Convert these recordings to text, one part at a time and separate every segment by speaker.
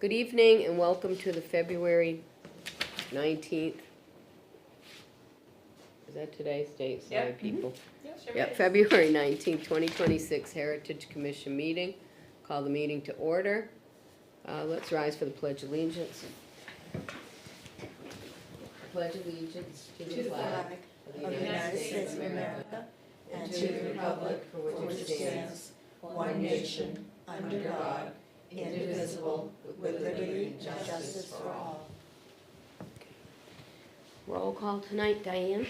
Speaker 1: Good evening and welcome to the February 19th. Is that today's date? Sorry,
Speaker 2: Yep.
Speaker 1: people.
Speaker 2: Yes, sure
Speaker 1: Yep,
Speaker 2: is.
Speaker 1: February 19th, 2026 Heritage Commission meeting. Call the meeting to order. Let's rise for the Pledge of Allegiance. Pledge allegiance to the flag
Speaker 3: of the United States of America and to the republic for which it stands, one nation, under God, indivisible, with liberty and justice for all.
Speaker 1: Roll call tonight, Diane.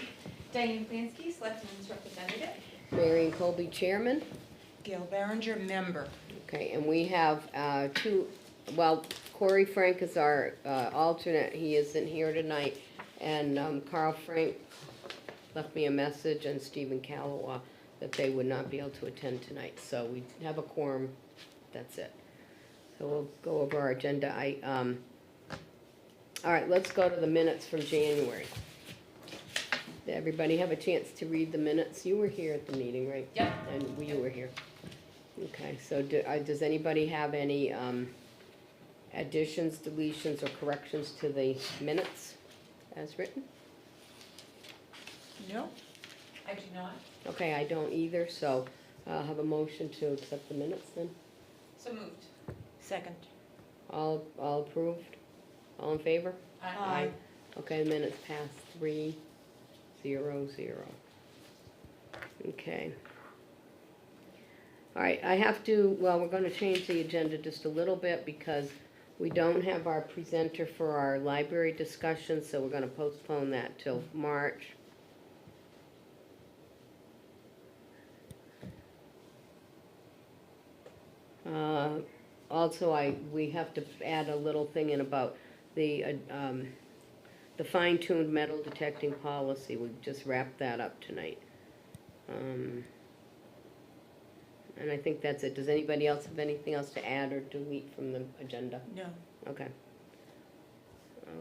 Speaker 2: Diane Plansky, Selectmen's Representative.
Speaker 1: Marion Colby, Chairman.
Speaker 3: Gail Barringer, member.
Speaker 1: Okay, and we have Corey Frank is our alternate. He isn't here tonight. And Carl Frank left me a message, and Stephen Callaway, that they would not be able to attend tonight. So we have a quorum. That's it. So we'll go over our agenda. All right, let's go to the minutes from January. Did everybody have a chance to read the minutes? You were here at the meeting, right?
Speaker 2: Yep.
Speaker 1: And you were here. Okay, so does anybody have any additions, deletions, or corrections to the minutes as written?
Speaker 3: No?
Speaker 2: I do not.
Speaker 1: Okay, I don't either, so I'll have a motion to accept the minutes then.
Speaker 2: So moved.
Speaker 3: Second.
Speaker 1: All approved? All in favor?
Speaker 3: Aye.
Speaker 1: Okay, the minutes passed 3-0-0. Okay. All right, we're gonna change the agenda just a little bit because we don't have our presenter for our library discussion, so we're gonna postpone that till March. Also, we have to add a little thing in about the fine-tuned metal detecting policy. We just wrapped that up tonight. And I think that's it. Does anybody else have anything else to add or delete from the agenda?
Speaker 3: No.
Speaker 1: Okay.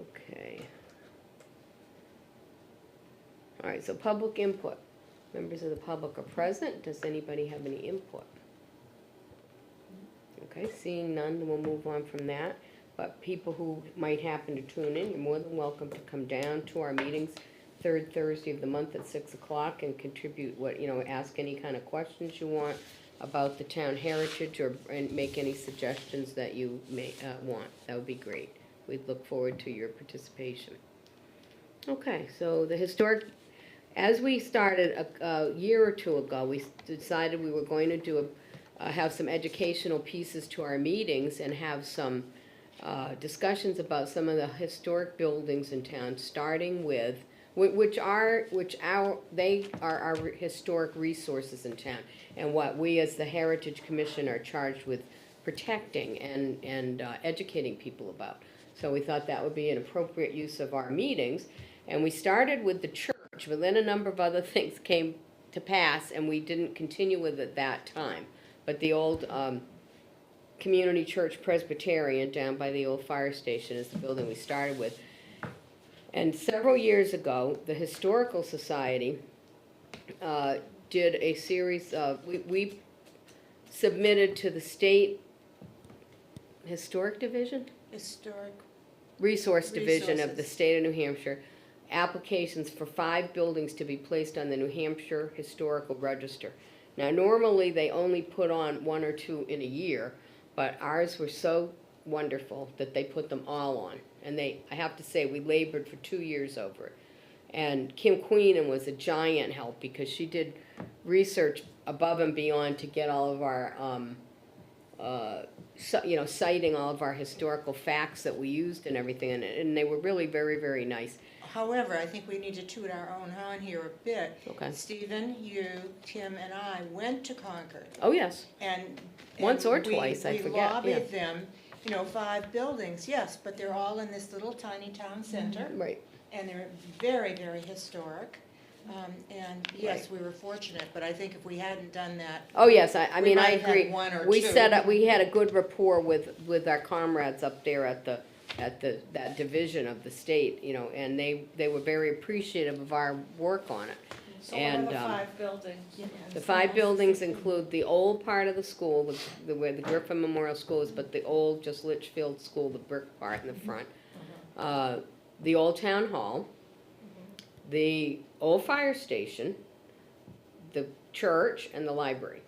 Speaker 1: Okay. All right, so public input. Members of the public are present. Does anybody have any input? Okay, seeing none, we'll move on from that. But people who might happen to tune in, you're more than welcome to come down to our meetings third Thursday of the month at 6 o'clock and contribute ask any kind of questions you want about the town heritage and make any suggestions that you may want. That would be great. We'd look forward to your participation. Okay, so the historic, as we started a year or two ago, we decided we were going to have some educational pieces to our meetings and have some discussions about some of the historic buildings in town, starting with they are our historic resources in town, and what we as the Heritage Commission are charged with protecting and educating people about. So we thought that would be an appropriate use of our meetings, and we started with the church, but then a number of other things came to pass, and we didn't continue with it that time. But the old Community Church Presbyterian down by the old fire station is the building we started with. And several years ago, the Historical Society did a series of, we submitted to the State Historic Division?
Speaker 3: Historic.
Speaker 1: Resource Division of the
Speaker 3: Resources.
Speaker 1: State of New Hampshire, applications for 5 buildings to be placed on the New Hampshire Historical Register. Now, normally, they only put on 1 or 2 in a year, but ours were so wonderful that they put them all on. And I have to say, we labored for 2 years over it. And Kim Queenan was a giant help because she did research above and beyond to get all of our, citing all of our historical facts that we used and everything. And they were really very, very nice.
Speaker 3: However, I think we need to toot our own horn here a bit.
Speaker 1: Okay.
Speaker 3: Stephen, you, Tim, and I went to Concord.
Speaker 1: Oh, yes.
Speaker 3: And
Speaker 1: Once or
Speaker 3: we-
Speaker 1: twice, I forget, yeah.
Speaker 3: We lobbied them, 5 buildings, yes, but they're all in this little tiny town center.
Speaker 1: Right.
Speaker 3: And they're very, very historic. And yes,
Speaker 1: Right.
Speaker 3: we were fortunate, but I think if we hadn't done that,
Speaker 1: Oh, yes, I
Speaker 3: We
Speaker 1: mean, I
Speaker 3: might have had
Speaker 1: agree.
Speaker 3: 1 or
Speaker 1: We
Speaker 3: 2.
Speaker 1: we had a good rapport with our comrades up there at that division of the state, and they were very appreciative of our work on it.
Speaker 2: So
Speaker 1: And,
Speaker 2: what are the
Speaker 1: um,
Speaker 2: 5 buildings?
Speaker 1: The 5 buildings include the old part of the school, where the Griffin Memorial School is, but the old, just Litchfield School, the brick part in the front. The old town hall, the old fire station, the church, and the library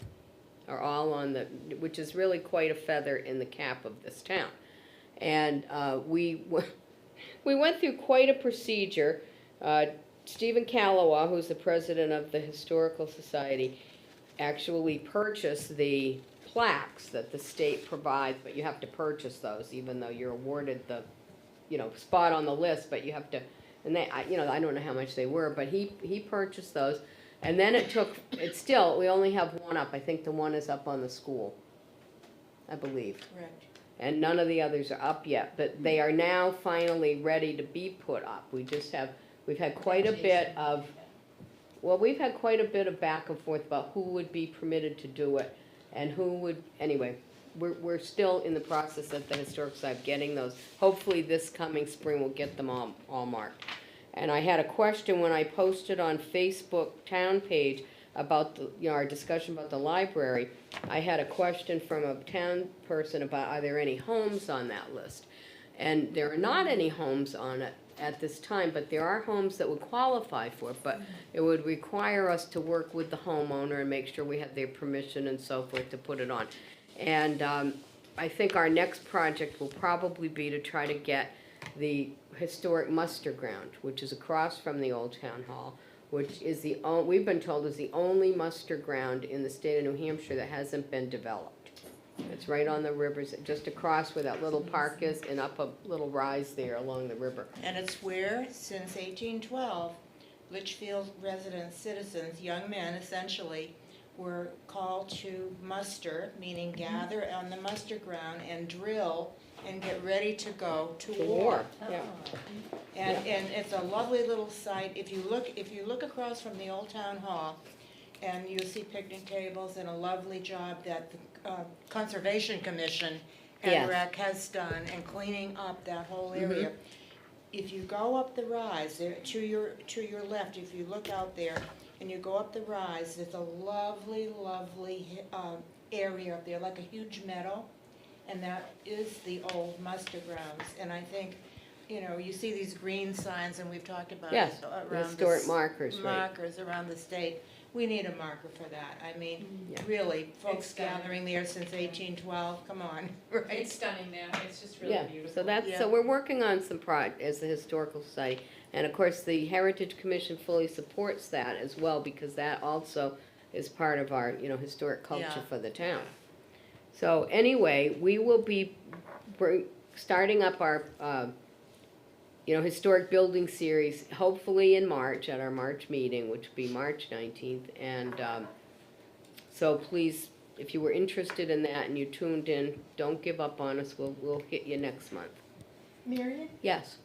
Speaker 1: are all on the, which is really quite a feather in the cap of this town. And we went through quite a procedure. Stephen Calloway, who's the president of the Historical Society, actually purchased the plaques that the state provides, but you have to purchase those, even though you're awarded the, spot on the list, but you have to, and I don't know how much they were, but he purchased those. And then we only have one up. I think the one is up on the school, I believe.
Speaker 3: Correct.
Speaker 1: And none of the others are up yet, but they are now finally ready to be put up. We've had quite a bit of back and forth about who would be permitted to do it and who would, anyway, we're still in the process at the Historic Society of getting those. Hopefully this coming spring we'll get them all marked. And I had a question when I posted on Facebook town page about our discussion about the library. I had a question from a town person about, are there any homes on that list? And there are not any homes on it at this time, but there are homes that would qualify for it, but it would require us to work with the homeowner and make sure we have their permission and so forth to put it on. And I think our next project will probably be to try to get the historic muster ground, which is across from the old town hall, which is we've been told is the only muster ground in the state of New Hampshire that hasn't been developed. It's right on the rivers, just across where that little park is, and up a little rise there along the river.
Speaker 3: And it's where, since 1812, Litchfield residents, citizens, young men essentially, were called to muster, meaning gather on the muster ground and drill and get ready to go to war.
Speaker 1: Yeah.
Speaker 3: And it's a lovely little site. If you look across from the old town hall, and you'll see picnic tables and a lovely job that the Conservation Commission and
Speaker 1: Yes.
Speaker 3: REC has done in cleaning up that whole area. If you go up the rise, there, to your left, if you look out there and you go up the rise, there's a lovely, lovely area up there, like a huge meadow, and that is the old muster grounds. And I think, you see these green signs, and we've talked about
Speaker 1: Yes,
Speaker 3: it around
Speaker 1: historic markers, right.
Speaker 3: markers around the state. We need a marker for that. I mean,
Speaker 1: Yeah.
Speaker 3: really, folks
Speaker 2: It's stunning.
Speaker 3: gathering there since 1812, come on, right?
Speaker 2: It's stunning there, it's just really
Speaker 1: Yeah,
Speaker 2: beautiful.
Speaker 1: so
Speaker 3: Yeah.
Speaker 1: we're working on some as the Historical Society. And of course, the Heritage Commission fully supports that as well, because that also is part of our, historic culture
Speaker 3: Yeah.
Speaker 1: for the town. So anyway, we will be starting up our, historic building series, hopefully in March, at our March meeting, which will be March 19th. And so please, if you were interested in that and you tuned in, don't give up on us. We'll hit you next month.
Speaker 4: Marion,
Speaker 1: Yes.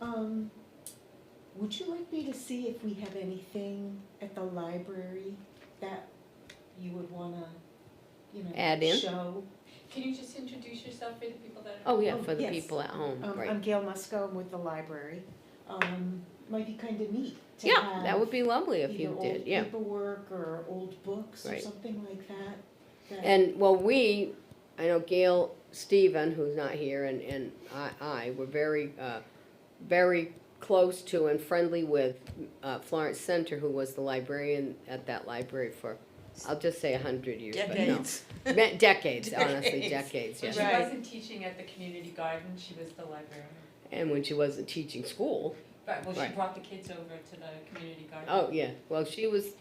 Speaker 4: would you like me to see if we have anything at the library that you would wanna,
Speaker 1: Add in?
Speaker 4: show?
Speaker 2: Can you just introduce yourself for the people that are?
Speaker 1: Oh, yeah,
Speaker 4: Oh,
Speaker 1: for the
Speaker 4: yes.
Speaker 1: people at home,
Speaker 4: I'm
Speaker 1: right.
Speaker 4: Gail Musco, I'm with the library. Might be kinda neat to
Speaker 1: Yeah,
Speaker 4: have
Speaker 1: that would be lovely if
Speaker 4: either
Speaker 1: you did,
Speaker 4: old
Speaker 1: yeah.
Speaker 4: paperwork or old books or
Speaker 1: Right.
Speaker 4: something like that.
Speaker 1: And, well, I know Gail, Stephen, who's not here, and I were very, very close to and friendly with Florence Center, who was the librarian at that library for, I'll just say 100 years, but no.
Speaker 3: Decades.
Speaker 1: Decades, honestly,
Speaker 3: Decades.
Speaker 1: decades,
Speaker 2: When
Speaker 1: yes.
Speaker 2: she
Speaker 3: Right.
Speaker 2: wasn't teaching at the community garden, she was the librarian.
Speaker 1: And when she wasn't teaching school,
Speaker 2: But, well, she
Speaker 1: Right.
Speaker 2: brought the kids over to the community garden.
Speaker 1: oh, yeah, well, she was,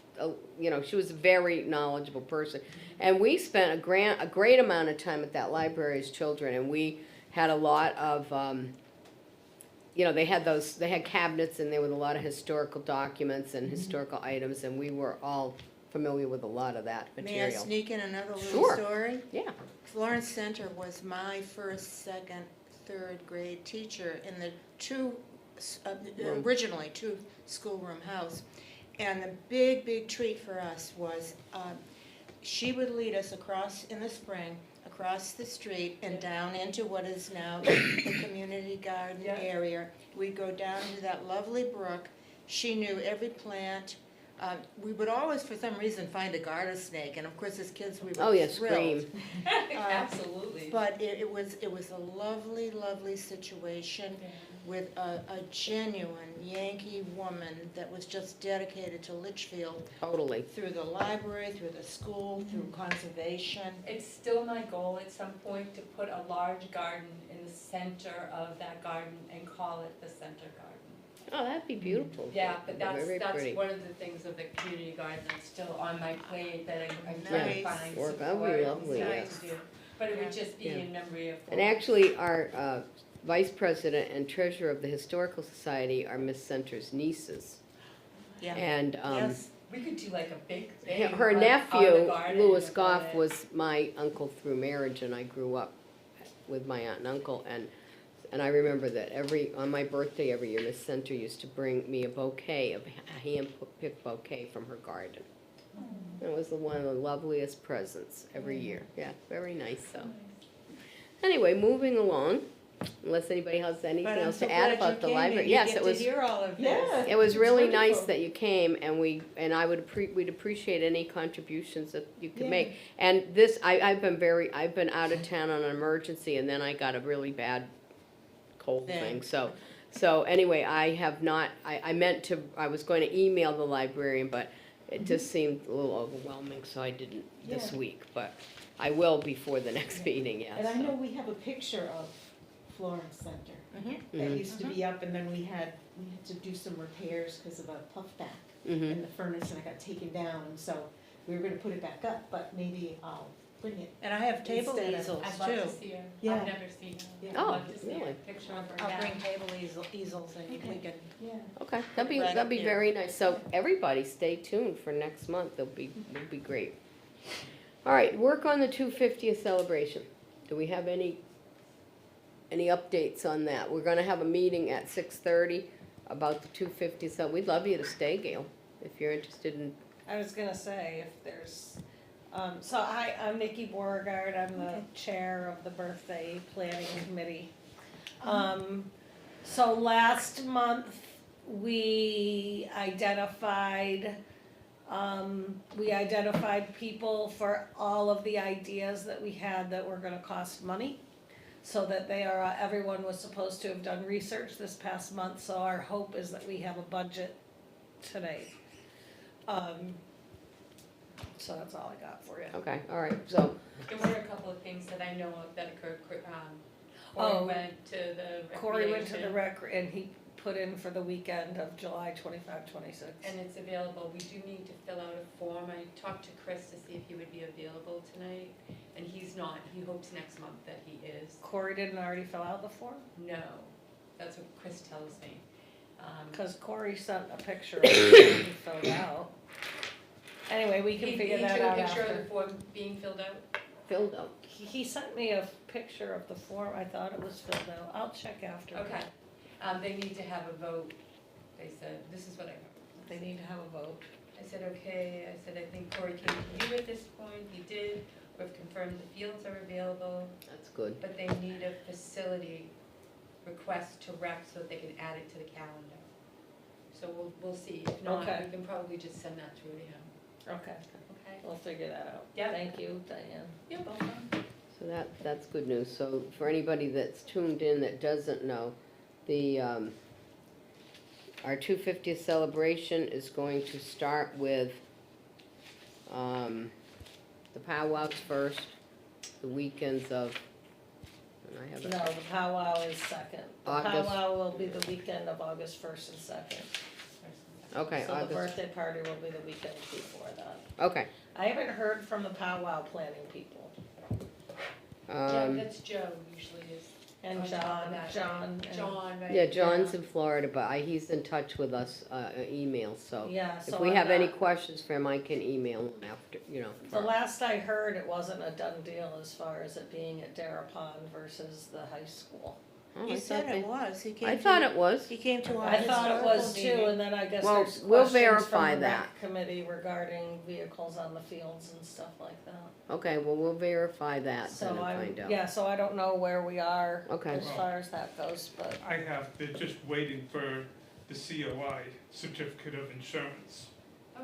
Speaker 1: she was a very knowledgeable person. And we spent a great amount of time at that library as children, and we had a lot of, they had cabinets in there with a lot of historical documents and historical items, and we were all familiar with a lot of that
Speaker 3: May I
Speaker 1: material.
Speaker 3: sneak in another little
Speaker 1: Sure.
Speaker 3: story?
Speaker 1: Yeah,
Speaker 3: Florence Center was my first, second, third grade teacher in the originally two schoolroom house. And the big treat for us was, she would lead us in the spring, across the street and down into what is now the community garden
Speaker 2: Yeah.
Speaker 3: area. We'd go down to that lovely brook. She knew every plant, We would always, for some reason, find a garter snake, and of course, as kids, we
Speaker 1: Oh,
Speaker 3: were
Speaker 1: yeah,
Speaker 3: thrilled.
Speaker 1: Scream.
Speaker 2: Absolutely.
Speaker 3: But it was a lovely, lovely situation with a genuine Yankee woman that was just dedicated to Litchfield
Speaker 1: Totally.
Speaker 3: through the library, through the school, through conservation.
Speaker 2: It's still my goal at some point to put a large garden in the center of that garden and call it the center garden.
Speaker 1: Oh, that'd be beautiful.
Speaker 2: Yeah, but
Speaker 1: Very
Speaker 2: that's
Speaker 1: pretty.
Speaker 2: one of the things of the community garden that's still on my plate that I'm trying to
Speaker 3: Nice.
Speaker 2: find
Speaker 1: Or
Speaker 2: support.
Speaker 1: that would be lovely,
Speaker 2: and
Speaker 1: yes.
Speaker 2: to do. But it would
Speaker 3: Yeah.
Speaker 2: just be
Speaker 1: Yeah.
Speaker 2: in memory of.
Speaker 1: And actually, our vice president and treasurer of the Historical Society are Miss Center's nieces.
Speaker 3: Yeah.
Speaker 1: And
Speaker 3: Yes.
Speaker 2: We could do like a big thing.
Speaker 1: her
Speaker 2: like, on
Speaker 1: nephew,
Speaker 2: the garden
Speaker 1: Louis
Speaker 2: about
Speaker 1: Goff,
Speaker 2: it.
Speaker 1: was my uncle through marriage, and I grew up with my aunt and uncle. And I remember that on my birthday every year, Miss Center used to bring me a bouquet, a hand-picked bouquet from her garden. It was one of the loveliest presents every year. Yeah, very nice, so. Anyway, moving along, unless anybody has anything
Speaker 3: But I'm
Speaker 1: else
Speaker 3: so
Speaker 1: to add
Speaker 3: glad
Speaker 1: about
Speaker 3: you
Speaker 1: the
Speaker 3: came and
Speaker 1: library.
Speaker 3: you
Speaker 1: Yes,
Speaker 3: get
Speaker 1: it
Speaker 3: to
Speaker 1: was,
Speaker 3: hear all of this.
Speaker 4: Yeah.
Speaker 1: it was
Speaker 4: It's
Speaker 1: really nice
Speaker 4: wonderful.
Speaker 1: that you came, and we'd appreciate any contributions that you could
Speaker 4: Yeah.
Speaker 1: make. And this, I've been out of town on an emergency, and then I got a really bad cold thing, so anyway, I have not, I was going to email the librarian, but it just seemed a little overwhelming, so I didn't this
Speaker 4: Yeah.
Speaker 1: week, but I will before the next meeting, yes.
Speaker 4: And I know we have a picture of Florence Center
Speaker 3: Mhm.
Speaker 4: that
Speaker 1: Mhm.
Speaker 4: used to be up, and then we had to do some repairs because of a puffback
Speaker 1: Mhm.
Speaker 4: in the furnace, and it got taken down, and so we were gonna put it back up, but maybe I'll bring it.
Speaker 3: And I have table
Speaker 4: Instead of-
Speaker 3: easels
Speaker 2: I'd love to
Speaker 3: too.
Speaker 2: see her.
Speaker 4: Yeah.
Speaker 2: I've never seen her.
Speaker 4: Yeah.
Speaker 2: I'd
Speaker 1: Oh,
Speaker 2: love to see
Speaker 1: really?
Speaker 2: a picture of her.
Speaker 3: I'll
Speaker 2: yeah.
Speaker 3: bring table easels and we
Speaker 4: Okay.
Speaker 3: can,
Speaker 4: Yeah.
Speaker 1: Okay,
Speaker 3: Right
Speaker 1: that'd
Speaker 3: up
Speaker 1: be
Speaker 3: here.
Speaker 1: very nice, so everybody stay tuned for next month, it'll be great. All right, work on the 250th celebration, do we have any updates on that? We're gonna have a meeting at 6:30 about the 250th, so we'd love you to stay, Gail, if you're interested in,
Speaker 5: I was gonna say, if there's, so I'm Nikki Beauregard, I'm the
Speaker 3: Okay.
Speaker 5: chair of the birthday planning committee. So last month, we identified people for all of the ideas that we had that were gonna cost money. So that everyone was supposed to have done research this past month, so our hope is that we have a budget today. So that's all I got for you.
Speaker 1: okay, all right, so,
Speaker 2: There were a couple of things that I know of that occurred,
Speaker 5: Oh.
Speaker 2: Corey went to the
Speaker 5: Corey went to the
Speaker 2: recreation,
Speaker 5: and he put in for the weekend of July 25, 26.
Speaker 2: and it's available, we do need to fill out a form, I talked to Chris to see if he would be available tonight, and he's not, he hopes next month that he is.
Speaker 5: Corey didn't already fill out the form?
Speaker 2: No, that's what Chris tells me.
Speaker 5: Cause Corey sent a picture of it he filled out. Anyway, we can figure that out
Speaker 2: He took a picture of
Speaker 5: after.
Speaker 2: the form being filled out.
Speaker 1: filled out.
Speaker 5: He sent me a picture of the form, I thought it was filled out, I'll check after.
Speaker 2: Okay, they need to have a vote, they said, this is what I heard.
Speaker 5: They need to have a vote.
Speaker 2: I said, okay, I said, I think Corey came to you at this point, he did, we've confirmed the fields are available,
Speaker 1: That's good.
Speaker 2: but they need a facility request to rec so that they can add it to the calendar. So we'll see, if not,
Speaker 5: Okay.
Speaker 2: we can probably just send that through to him,
Speaker 5: Okay,
Speaker 2: okay?
Speaker 5: we'll figure that out.
Speaker 2: Yeah.
Speaker 5: Thank you, Diane.
Speaker 2: You're welcome.
Speaker 1: So that's good news. So for anybody that's tuned in that doesn't know, our 250th celebration is going to start with, the powwows first, the weekends of, and I have
Speaker 5: No,
Speaker 1: it,
Speaker 5: the powwow is second. The
Speaker 1: August.
Speaker 5: powwow will be the weekend of August 1st and 2nd.
Speaker 1: okay,
Speaker 5: So the
Speaker 1: August,
Speaker 5: birthday party will be the weekend before that.
Speaker 1: okay.
Speaker 5: I haven't heard from the powwow planning people.
Speaker 2: Yeah, that's Joe usually is.
Speaker 5: And
Speaker 2: on top of that.
Speaker 5: John, and-
Speaker 2: John, right?
Speaker 1: Yeah, John's in Florida, but he's in touch with us, email, so.
Speaker 5: Yeah, so
Speaker 1: If we
Speaker 5: I'm
Speaker 1: have any
Speaker 5: not-
Speaker 1: questions for him, I can email him after,
Speaker 5: The last I heard, it wasn't a done deal as far as it being at Darapon versus the high school.
Speaker 1: Oh,
Speaker 3: he said it was, he came
Speaker 1: I
Speaker 3: to.
Speaker 1: thought it was.
Speaker 3: He came to our
Speaker 5: I thought it was
Speaker 3: historical
Speaker 5: too,
Speaker 3: meeting.
Speaker 5: and then I guess
Speaker 1: Well,
Speaker 5: there's
Speaker 1: we'll
Speaker 5: questions
Speaker 1: verify
Speaker 5: from the
Speaker 1: that.
Speaker 5: rec committee regarding vehicles on the fields and stuff like that.
Speaker 1: Okay, well, we'll verify that then
Speaker 5: So
Speaker 1: and
Speaker 5: I'm,
Speaker 1: find out.
Speaker 5: yeah, so I don't know where we are
Speaker 1: Okay.
Speaker 5: as far as that goes, but,
Speaker 6: they're just waiting for the COI, Certificate of Insurance.
Speaker 2: Oh,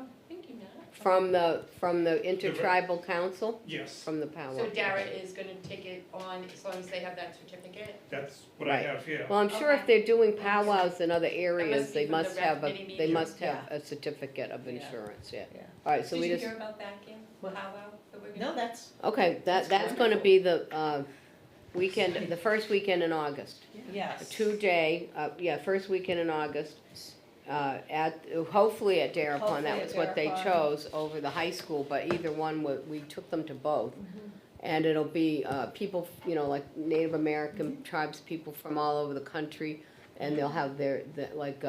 Speaker 1: From the intertribal council,
Speaker 6: Yes,
Speaker 1: from the powwow.
Speaker 2: So Dara is gonna take it on as long as they have that certificate?
Speaker 6: that's what I
Speaker 1: Right.
Speaker 6: have here.
Speaker 1: Well, I'm sure if
Speaker 2: Okay.
Speaker 1: they're doing powwows in other areas,
Speaker 2: be
Speaker 1: they
Speaker 2: from the
Speaker 1: must
Speaker 2: rec
Speaker 1: have
Speaker 2: committee
Speaker 1: they
Speaker 2: meeting.
Speaker 1: must have
Speaker 4: Yeah.
Speaker 1: a certificate of
Speaker 5: Yeah.
Speaker 1: insurance, yeah.
Speaker 5: Yeah.
Speaker 1: All right, so we
Speaker 2: Did you
Speaker 1: just,
Speaker 2: hear about that, Kim?
Speaker 4: What?
Speaker 2: Powwow that we're gonna?
Speaker 4: No, that's,
Speaker 1: okay,
Speaker 4: That's
Speaker 1: that's gonna be the, weekend, the first weekend in August. A
Speaker 5: Yes.
Speaker 1: 2-day, first weekend in August, hopefully at Darapon,
Speaker 5: Hopefully
Speaker 1: that
Speaker 5: at
Speaker 1: was what they
Speaker 5: Darapon.
Speaker 1: chose over the high school, but either one, we took them to both.
Speaker 5: Mm-hmm.
Speaker 1: And it'll be, people, like Native American tribes, people from all over the country, and they'll have like,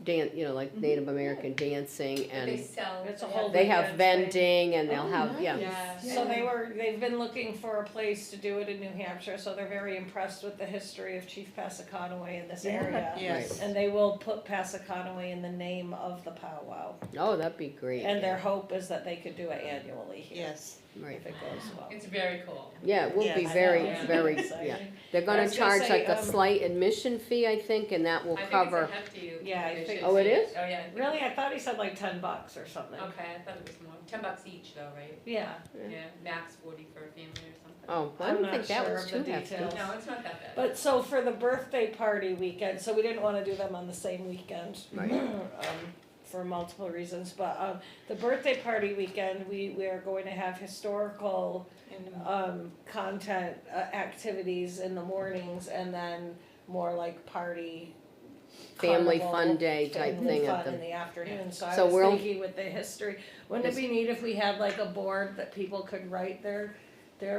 Speaker 1: like Native American dancing,
Speaker 2: They
Speaker 1: and
Speaker 2: sell.
Speaker 5: It's a whole
Speaker 1: they have
Speaker 5: weekend thing.
Speaker 1: vending, and they'll
Speaker 4: Oh,
Speaker 1: have, yeah.
Speaker 2: Yeah.
Speaker 5: So they've been looking for a place to do it in New Hampshire, so they're very impressed with the history of Chief Passaconaway in this
Speaker 4: Yeah.
Speaker 5: area.
Speaker 3: Yes.
Speaker 5: And they will put Passaconaway in the name of the powwow.
Speaker 1: Oh, that'd be great.
Speaker 5: And their hope is that they could do it annually here,
Speaker 3: Yes.
Speaker 1: Right.
Speaker 5: if it goes well.
Speaker 2: It's very cool.
Speaker 1: Yeah, it will be
Speaker 3: Yes.
Speaker 1: very,
Speaker 5: I know.
Speaker 1: very,
Speaker 5: Exciting.
Speaker 1: yeah. They're
Speaker 5: I
Speaker 1: gonna
Speaker 5: was gonna
Speaker 1: charge
Speaker 5: say,
Speaker 1: like a slight admission fee, I think, and that will
Speaker 2: I
Speaker 1: cover.
Speaker 2: think it's a hefty.
Speaker 5: Yeah, I
Speaker 2: admission
Speaker 5: think-
Speaker 1: Oh, it
Speaker 2: fee.
Speaker 1: is?
Speaker 2: Oh, yeah. I think-
Speaker 5: Really, I thought he said like $10 or something.
Speaker 2: Okay, I thought it was more, $10 each though, right?
Speaker 5: Yeah,
Speaker 1: Yeah.
Speaker 2: Yeah, max 40 for a family or something.
Speaker 1: Oh, I
Speaker 5: I'm
Speaker 1: don't
Speaker 5: not
Speaker 1: think that
Speaker 5: sure
Speaker 1: was
Speaker 5: of
Speaker 1: too
Speaker 5: the
Speaker 1: hefty.
Speaker 5: details.
Speaker 2: No, it's not that bad.
Speaker 5: but so for the birthday party weekend, so we didn't wanna do them on the same weekend.
Speaker 1: Right.
Speaker 5: For multiple reasons, but, the birthday party weekend, we are going to have historical content, activities in the mornings and then more like party.
Speaker 1: Family
Speaker 5: carnival,
Speaker 1: fun day type
Speaker 5: family
Speaker 1: thing
Speaker 5: fun
Speaker 1: at the.
Speaker 5: in the afternoon, so I
Speaker 1: So
Speaker 5: was
Speaker 1: we'll-
Speaker 5: thinking with the history, wouldn't it be neat if we had like a board that people could write their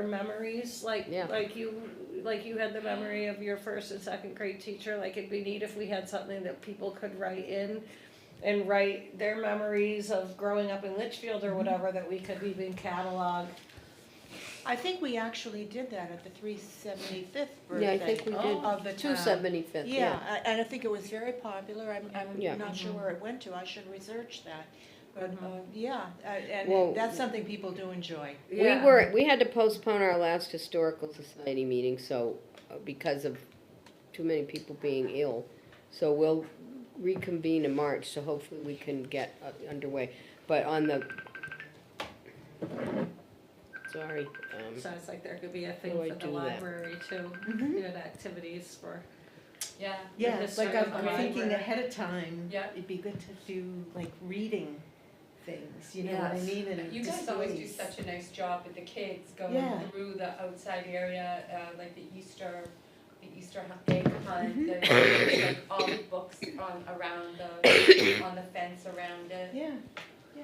Speaker 5: memories, like,
Speaker 1: Yeah.
Speaker 5: like you had the memory of your first and second grade teacher, like it'd be neat if we had something that people could write in and write their memories of growing up in Litchfield or whatever, that we could even catalog.
Speaker 3: I think we actually did that at the 375th birthday.
Speaker 1: Yeah, I think we did.
Speaker 3: Of the town.
Speaker 1: 275th,
Speaker 3: Yeah,
Speaker 1: yeah.
Speaker 3: and I think it was very popular.
Speaker 1: Yeah.
Speaker 3: I'm not sure where it went to. I should research that. But, yeah,
Speaker 1: Well-
Speaker 3: and that's something people do enjoy.
Speaker 1: We had to postpone our last historical society meeting, so, because of too many people being ill. So we'll reconvene in March, so hopefully we can get underway. But on the, sorry,
Speaker 5: Sounds like there could be a thing
Speaker 1: How do I
Speaker 5: for the
Speaker 1: do that?
Speaker 5: library too,
Speaker 4: Mhm.
Speaker 5: good activities for.
Speaker 2: Yeah.
Speaker 4: yeah,
Speaker 5: The
Speaker 4: it's like
Speaker 5: history of
Speaker 4: I'm
Speaker 5: the
Speaker 4: thinking
Speaker 5: library.
Speaker 4: ahead of time.
Speaker 2: Yeah.
Speaker 4: It'd be good to do like reading things, you know what I
Speaker 5: Yes.
Speaker 4: mean, and
Speaker 2: You guys always do
Speaker 4: displays.
Speaker 2: such a nice job with the kids
Speaker 4: Yeah.
Speaker 2: going through the outside area, like the Easter egg hunt, the, like all the books around on the fence around it,
Speaker 4: Yeah, yeah,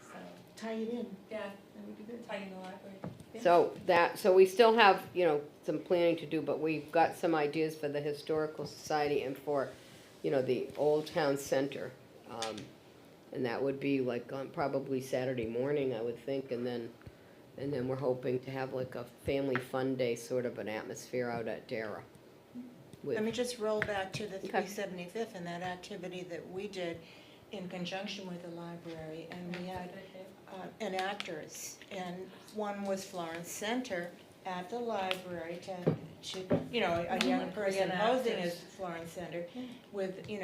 Speaker 2: so,
Speaker 4: tie it in,
Speaker 2: yeah,
Speaker 4: that would be good.
Speaker 2: tie in the library.
Speaker 1: so we still have, some planning to do, but we've got some ideas for the Historical Society and for, the Old Town Center. And that would be like on probably Saturday morning, I would think, and then we're hoping to have like a family fun day, sort of an atmosphere out at Dara.
Speaker 3: Let me just roll back to the
Speaker 1: Okay.
Speaker 3: 375th and that activity that we did in conjunction with the library. And we had enactors, and one was Florence Center at the library to a young person posing as Florence Center with,
Speaker 1: Mhm.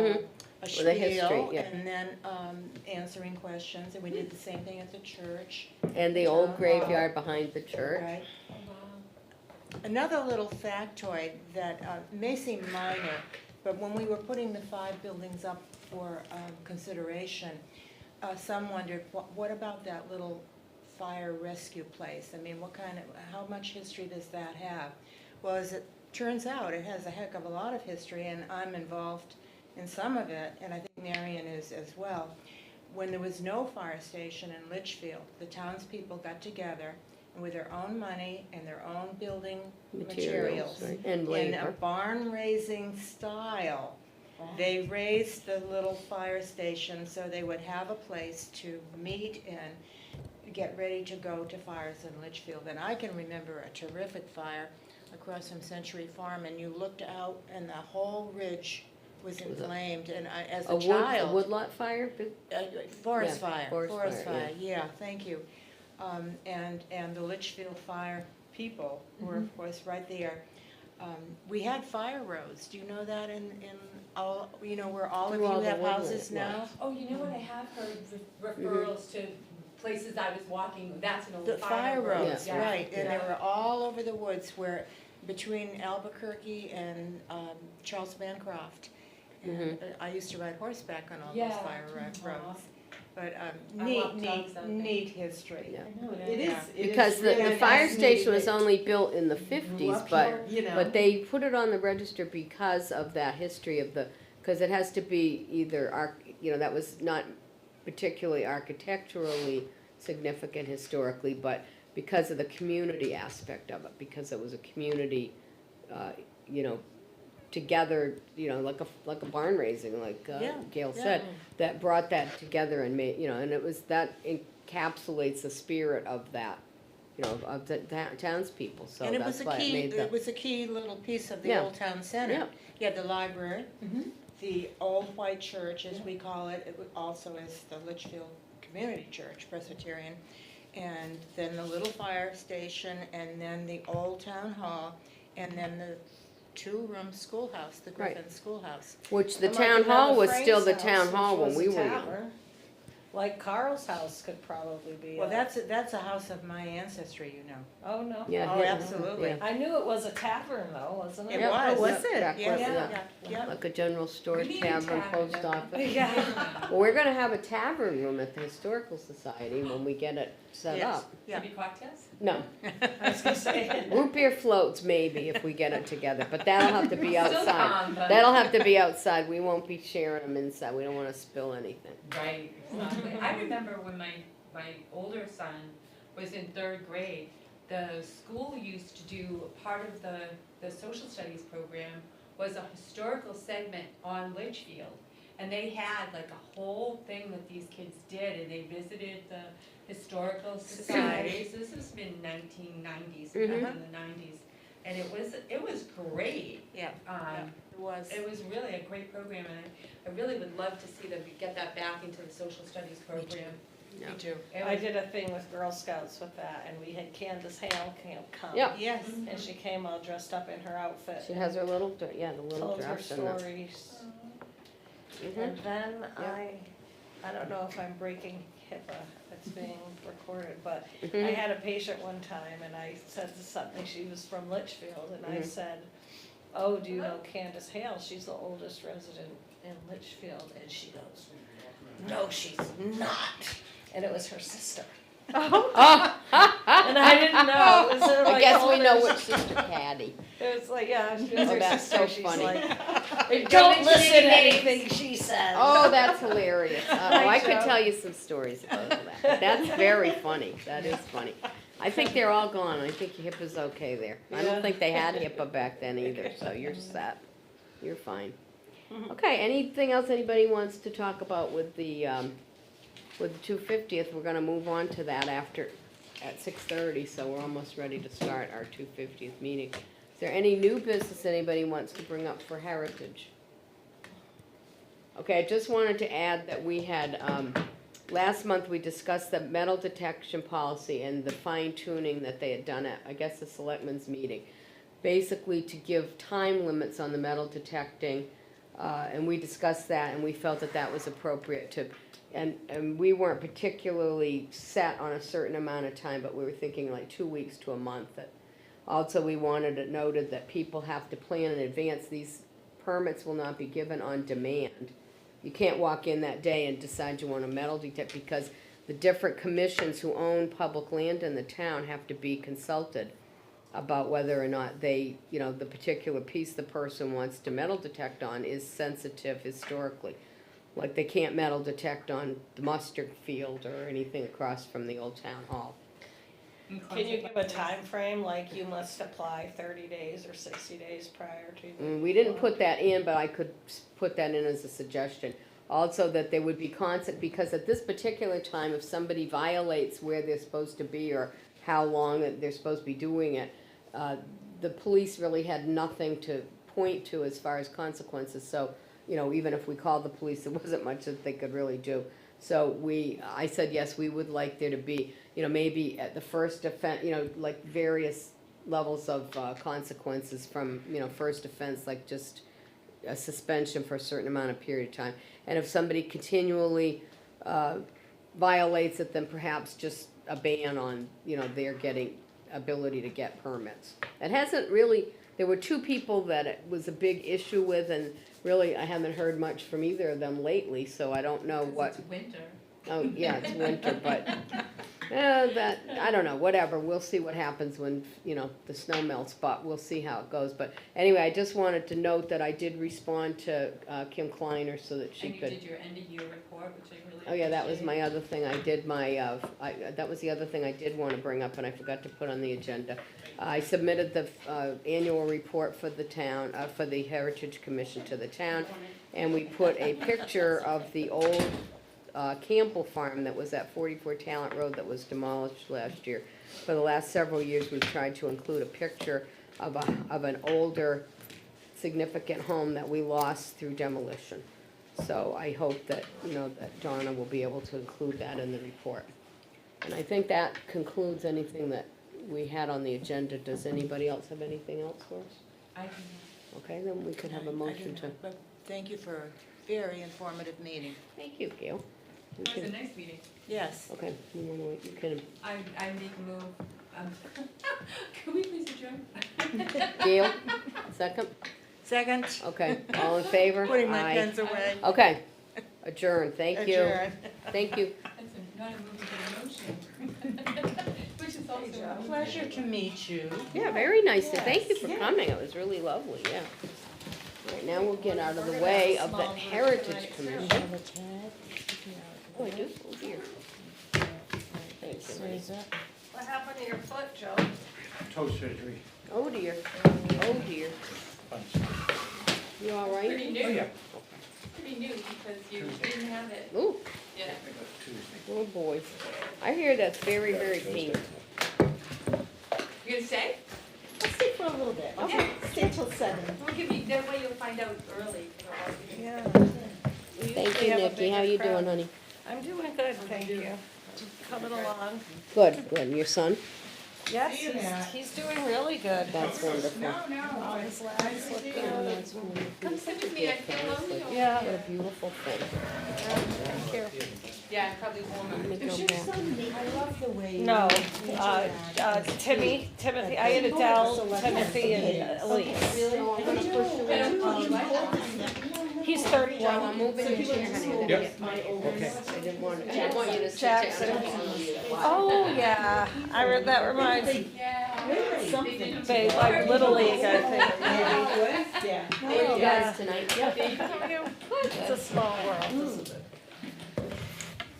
Speaker 3: a
Speaker 1: With a history,
Speaker 3: spiel,
Speaker 1: yeah.
Speaker 3: and then answering questions, and we did the same thing at the church,
Speaker 1: And the old graveyard behind the church.
Speaker 3: right?
Speaker 2: Oh, wow.
Speaker 3: Another little factoid that may seem minor, but when we were putting the 5 buildings up for consideration, some wondered, what about that little fire rescue place? I mean, how much history does that have? Well, as it turns out, it has a heck of a lot of history, and I'm involved in some of it, and I think Marion is as well. When there was no fire station in Litchfield, the townspeople got together and with their own money and their own building materials,
Speaker 1: Right, and
Speaker 3: in a
Speaker 1: labor.
Speaker 3: barn raising style, they raised the little fire station so they would have a place to meet and get ready to go to fires in Litchfield. And I can remember a terrific fire across from Century Farm, and you looked out and the whole ridge was inflamed, and I, as a
Speaker 1: A
Speaker 3: child.
Speaker 1: woodlot fire?
Speaker 3: Forest
Speaker 1: Yeah,
Speaker 3: fire,
Speaker 1: forest
Speaker 3: forest
Speaker 1: fire,
Speaker 3: fire, yeah, thank you. And the Litchfield Fire people were, of course, right there. We had fire roads, do you know that in all, where all of
Speaker 1: Through all
Speaker 3: you
Speaker 1: the
Speaker 3: have
Speaker 1: woodland,
Speaker 3: houses now?
Speaker 2: Oh, you know what, I have heard referrals to places I was walking, that's an
Speaker 3: The
Speaker 2: old
Speaker 3: fire roads,
Speaker 2: Yeah.
Speaker 3: right, and they
Speaker 2: Yeah.
Speaker 3: were all over the woods where, between Albuquerque and Charles Bancroft. And I used to ride horseback on all those
Speaker 2: Yeah.
Speaker 3: fire roads. But
Speaker 2: I
Speaker 3: neat,
Speaker 2: walked dogs out there.
Speaker 3: neat history.
Speaker 1: Yeah.
Speaker 4: I know,
Speaker 2: Yeah.
Speaker 4: it is,
Speaker 3: Yeah.
Speaker 4: it is
Speaker 1: Because the
Speaker 4: really
Speaker 1: fire
Speaker 4: fascinating
Speaker 1: station was
Speaker 4: that
Speaker 1: only built in the
Speaker 4: you grew
Speaker 1: fifties,
Speaker 4: up
Speaker 1: but,
Speaker 4: here, you know.
Speaker 1: but they put it on the register because of that history of because it has to be either, that was not particularly architecturally significant historically, but because of the community aspect of it, because it was a community, you know, together, like a barn raising, like
Speaker 3: Yeah,
Speaker 1: Gail
Speaker 3: yeah.
Speaker 1: said, that brought that together and made, and it was, that encapsulates the spirit of that, of the townspeople, so
Speaker 3: And it was
Speaker 1: that's
Speaker 3: a
Speaker 1: why it
Speaker 3: key,
Speaker 1: made the.
Speaker 3: it was a key little piece of the
Speaker 1: Yeah.
Speaker 3: Old Town Center.
Speaker 1: Yeah.
Speaker 3: You had the library,
Speaker 4: Mhm.
Speaker 3: the Old White Church, as we call it, also is the Litchfield Community Church, Presbyterian, and then the little fire station, and then the Old Town Hall, and then the two-room schoolhouse, the
Speaker 1: Right.
Speaker 3: Griffin Schoolhouse.
Speaker 1: Which the
Speaker 5: And like
Speaker 1: town
Speaker 5: another
Speaker 1: hall was
Speaker 5: Frank's
Speaker 1: still the
Speaker 5: house,
Speaker 1: town
Speaker 5: which
Speaker 1: hall when
Speaker 5: was
Speaker 1: we
Speaker 5: a
Speaker 1: were young.
Speaker 5: tavern. Like Carl's house could probably be
Speaker 3: Well,
Speaker 5: a-
Speaker 3: that's a house of my ancestry,
Speaker 5: Oh, no.
Speaker 1: Yeah,
Speaker 3: Oh,
Speaker 1: yeah,
Speaker 3: absolutely.
Speaker 1: yeah.
Speaker 5: I knew it was a tavern though, wasn't it?
Speaker 3: It was.
Speaker 1: Oh, was it?
Speaker 3: Yeah,
Speaker 1: Back when-
Speaker 3: yeah.
Speaker 1: Like a general store,
Speaker 2: We need a
Speaker 1: tavern,
Speaker 2: tavern,
Speaker 1: post
Speaker 2: though.
Speaker 1: office.
Speaker 5: Yeah.
Speaker 1: Well, we're gonna have a tavern room at the Historical Society when we get it set
Speaker 3: Yes.
Speaker 1: up.
Speaker 3: Yeah.
Speaker 2: Maybe cocktails?
Speaker 1: No,
Speaker 5: I was gonna say.
Speaker 1: root beer floats maybe if we get it together, but that'll have to be
Speaker 2: Still
Speaker 1: outside.
Speaker 2: calm, but-
Speaker 1: That'll have to be outside, we won't be sharing them inside, we don't wanna spill anything.
Speaker 2: Right, exactly. I remember when my older son was in 3rd grade, the school used to do, part of the social studies program was a historical segment on Litchfield. And they had like a whole thing that these kids did, and they visited the historical societies. This has been 1990s, back in the 90s. And it was great.
Speaker 3: Yeah, it was.
Speaker 2: It was really a great program, and I really would love to see them get that back into the social studies program.
Speaker 1: Yeah.
Speaker 3: Me too.
Speaker 2: It
Speaker 5: I
Speaker 2: was-
Speaker 5: did a thing with Girl Scouts with that, and we had Candace Hale come.
Speaker 1: Yep.
Speaker 3: Yes.
Speaker 5: And she came all dressed up in her outfit.
Speaker 1: She has her little, the little
Speaker 5: Told her
Speaker 1: dress and the.
Speaker 5: stories.
Speaker 1: Mhm.
Speaker 5: And then
Speaker 1: Yeah.
Speaker 5: I don't know if I'm breaking HIPAA, it's being recorded, but I
Speaker 1: Mhm.
Speaker 5: had a patient one time and I said something, she was from Litchfield, and I
Speaker 1: Mhm.
Speaker 5: said, oh, do you know Candace Hale? She's the oldest resident in Litchfield. And she goes, no, she's not. And it was her sister.
Speaker 1: Oh,
Speaker 5: And I didn't know. It was sort of
Speaker 1: I
Speaker 5: like
Speaker 1: guess
Speaker 5: told
Speaker 1: we
Speaker 5: her
Speaker 1: know
Speaker 5: she-
Speaker 1: which sister Patty.
Speaker 5: It was like, yeah, she was
Speaker 1: Oh,
Speaker 5: her
Speaker 1: that's
Speaker 5: sister.
Speaker 1: so
Speaker 5: She's
Speaker 1: funny.
Speaker 5: like,
Speaker 2: Don't
Speaker 5: don't
Speaker 2: mention
Speaker 5: listen
Speaker 2: any
Speaker 5: to
Speaker 2: names."
Speaker 5: anything she says.
Speaker 1: Oh, that's hilarious. Oh, I could
Speaker 5: Joe.
Speaker 1: tell you some stories about that. That's very funny. That is funny. I think they're all gone. I think HIPAA's okay there. I
Speaker 5: Yeah.
Speaker 1: don't think they had HIPAA back then either, so you're set. You're fine. Okay, anything else anybody wants to talk about with the 250th? We're gonna move on to that at 6:30, so we're almost ready to start our 250th meeting. Is there any new business anybody wants to bring up for Heritage? Okay, I just wanted to add that we had, last month we discussed the metal detection policy and the fine tuning that they had done at, I guess, the selectmen's meeting. Basically to give time limits on the metal detecting, and we discussed that and we felt that that was appropriate to, and we weren't particularly set on a certain amount of time, but we were thinking like 2 weeks to a month. Also, we wanted it noted that people have to plan in advance. These permits will not be given on demand. You can't walk in that day and decide you want a metal detect, because the different commissions who own public land in the town have to be consulted about whether or not they, the particular piece the person wants to metal detect on is sensitive historically. Like they can't metal detect on the mustard field or anything across from the old town hall.
Speaker 5: Can you give a time frame? Like you must apply 30 days or 60 days prior to?
Speaker 1: We didn't put that in, but I could put that in as a suggestion. Also, that there would be constant, because at this particular time, if somebody violates where they're supposed to be or how long that they're supposed to be doing it, the police really had nothing to point to as far as consequences. So, even if we called the police, there wasn't much that they could really do. So I said, yes, we would like there to be, maybe at the first offense, like various levels of consequences from, first offense, like just a suspension for a certain amount of period of time. And if somebody continually violates it, then perhaps just a ban on, their getting ability to get permits. It hasn't really, there were two people that it was a big issue with, and really I haven't heard much from either of them lately, so I don't know what.
Speaker 2: It's winter.
Speaker 1: Oh, yeah, it's winter, but, I don't know, whatever, we'll see what happens when, the snow melts, but we'll see how it goes. But anyway, I just wanted to note that I did respond to Kim Kleiner so that she
Speaker 2: And you
Speaker 1: could.
Speaker 2: did your end of year report, which I really
Speaker 1: Oh, yeah, that was
Speaker 2: appreciate.
Speaker 1: my other thing, I did that was the other thing I did wanna bring up, and I forgot to put on the agenda. I submitted the, annual report for the town, for the Heritage Commission to the town, and we put a picture of the old, Campbell Farm that was at 44 Talent Road that was demolished last year. For the last several years, we've tried to include a picture of an older significant home that we lost through demolition. So I hope that, that Donna will be able to include that in the report. And I think that concludes anything that we had on the agenda. Does anybody else have anything else for us?
Speaker 2: I can,
Speaker 1: Okay, then we could have a motion to.
Speaker 3: But thank you for a very informative meeting.
Speaker 1: Thank you, Gail. We
Speaker 2: it was a
Speaker 1: can-
Speaker 2: nice meeting.
Speaker 3: Yes.
Speaker 1: Okay, you can,
Speaker 2: I make a move, can we please adjourn?
Speaker 1: Gail, second?
Speaker 3: Second.
Speaker 1: Okay, all in favor?
Speaker 3: Putting my
Speaker 1: Aye.
Speaker 3: pens away.
Speaker 1: Okay, adjourn, thank you.
Speaker 3: Adjourn.
Speaker 1: Thank you.
Speaker 2: That's not a movie, but a motion. Which is also a movie.
Speaker 3: Pleasure to meet you.
Speaker 1: Yeah, very nice, and thank you for
Speaker 3: Yes.
Speaker 1: coming, it was really lovely, yeah. All right, now we'll get out of the way of the Heritage Commission. Oh, I do, oh dear. Thank you, honey.
Speaker 5: What happened to your foot, Joe?
Speaker 6: Toe surgery.
Speaker 1: Oh dear, oh dear. You all right?
Speaker 2: Pretty new.
Speaker 6: Oh, yeah.
Speaker 2: Pretty new because you didn't have it.
Speaker 1: Ooh,
Speaker 2: Yeah.
Speaker 6: I got Tuesday.
Speaker 1: oh boy. I hear that's very, very painful.
Speaker 2: You gonna stay?
Speaker 4: I'll stay for a little bit, okay, stay till 7.
Speaker 2: We'll give you, that way you'll find out early.
Speaker 5: Yeah.
Speaker 1: Thank you, Nikki, how you doing, honey?
Speaker 5: I'm doing good, thank you. Coming along.
Speaker 1: Good, good, and your son?
Speaker 5: Yes, he's doing really good.
Speaker 1: That's wonderful.
Speaker 5: All his labs look good.
Speaker 1: That's wonderful.
Speaker 2: Come sit with me, I feel lonely. over
Speaker 5: Yeah.
Speaker 1: What
Speaker 2: here.
Speaker 1: a beautiful thing.
Speaker 5: Thank you.
Speaker 2: Yeah, probably warmer.
Speaker 1: Let me go back.
Speaker 3: I love the way.
Speaker 5: No, Timothy, I had Adele, Timothy, and Elise.
Speaker 1: So I'm gonna push you in.
Speaker 5: He's
Speaker 1: Joe,
Speaker 5: 31.
Speaker 1: I'm moving in here, honey. I gotta
Speaker 6: Yep.
Speaker 1: get my I didn't want you to sit
Speaker 5: Jackson.
Speaker 1: down.
Speaker 5: Oh, yeah, that reminds me,
Speaker 2: Yeah.
Speaker 3: Something.
Speaker 5: they like Little League, I think, maybe.
Speaker 3: Yeah.
Speaker 1: How are you
Speaker 5: Yeah.
Speaker 1: guys tonight? Yeah.
Speaker 5: It's a small world.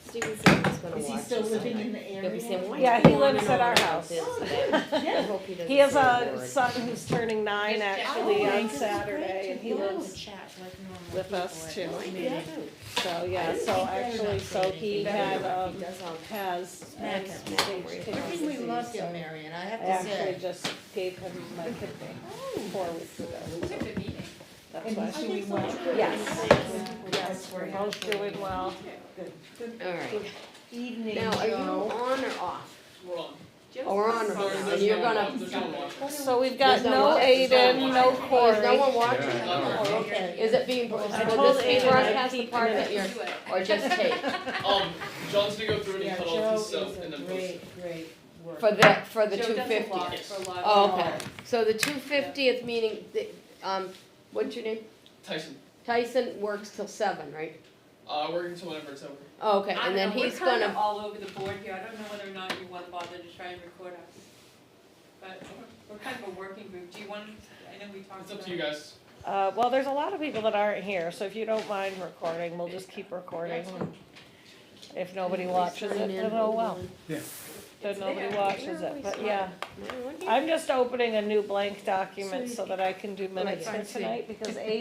Speaker 1: Steven said he's gonna watch.
Speaker 3: Is he still
Speaker 1: us
Speaker 3: living
Speaker 1: tonight.
Speaker 3: in the
Speaker 1: He'll be saying,
Speaker 3: area?
Speaker 1: why
Speaker 5: Yeah,
Speaker 1: is
Speaker 5: he
Speaker 1: he on
Speaker 5: lives
Speaker 1: and
Speaker 5: at
Speaker 1: on
Speaker 5: our
Speaker 1: about
Speaker 5: house.
Speaker 1: this today? I hope he doesn't
Speaker 5: He has
Speaker 1: say
Speaker 5: a
Speaker 1: word.
Speaker 5: son who's turning 9 actually
Speaker 3: Oh,
Speaker 5: on
Speaker 3: it's
Speaker 5: Saturday, and he
Speaker 3: great to
Speaker 5: lives
Speaker 3: chat like normal
Speaker 5: with us
Speaker 3: people
Speaker 5: too.
Speaker 3: at a meeting.
Speaker 5: So, yeah, so actually, so he had, has.
Speaker 3: Everything we loved him, Marion, I have
Speaker 5: I
Speaker 3: to
Speaker 5: actually
Speaker 3: say.
Speaker 5: just gave him my kidney 4 weeks ago.
Speaker 2: It was a good meeting.
Speaker 5: That's
Speaker 3: And
Speaker 5: why.
Speaker 3: he's doing well?
Speaker 5: Yes. Yes, we're both doing well.
Speaker 1: All right.
Speaker 3: Evening,
Speaker 1: Now, are you
Speaker 3: Joe.
Speaker 1: on or off?
Speaker 7: We're on.
Speaker 1: Oh, we're on now, and you're gonna,
Speaker 7: There's no one.
Speaker 5: So we've got
Speaker 1: There's no
Speaker 5: no
Speaker 1: what?
Speaker 5: Aiden, no
Speaker 1: oh, is no
Speaker 5: Corey.
Speaker 1: one watching?
Speaker 6: Yeah.
Speaker 1: Oh, okay. Is it being, will
Speaker 5: I told
Speaker 1: this be
Speaker 5: Aiden I'd
Speaker 1: broadcast the
Speaker 5: keep
Speaker 1: part that
Speaker 5: minutes.
Speaker 1: you're, or just tape?
Speaker 7: John's gonna go through and he
Speaker 3: Yeah,
Speaker 7: cut
Speaker 3: Joe
Speaker 7: off his
Speaker 3: is
Speaker 7: stuff
Speaker 3: a
Speaker 7: and then post it.
Speaker 3: great work.
Speaker 1: For the
Speaker 2: Joe
Speaker 1: two
Speaker 2: does a lot
Speaker 1: fiftieth?
Speaker 2: for a lot
Speaker 1: Oh,
Speaker 2: of.
Speaker 1: okay. So the 250th meeting, what's your name?
Speaker 7: Tyson,
Speaker 1: Tyson works till 7, right?
Speaker 7: working until whenever it's over.
Speaker 1: Oh, okay,
Speaker 2: I don't
Speaker 1: and then
Speaker 2: know,
Speaker 1: he's
Speaker 2: we're kind
Speaker 1: gonna,
Speaker 2: of all over the board here, I don't know whether or not you want to bother to try and record us. But we're kind of a working group, do you want, I know we talked
Speaker 7: It's
Speaker 2: about.
Speaker 7: up to you guys.
Speaker 5: Well, there's a lot of people that aren't here, so if you don't mind recording, we'll just keep recording. If nobody watches it, then oh well.
Speaker 6: Yeah.
Speaker 5: Then nobody watches it, but yeah.
Speaker 1: No,
Speaker 5: I'm just opening a new blank document so that I can do minutes for tonight because Aiden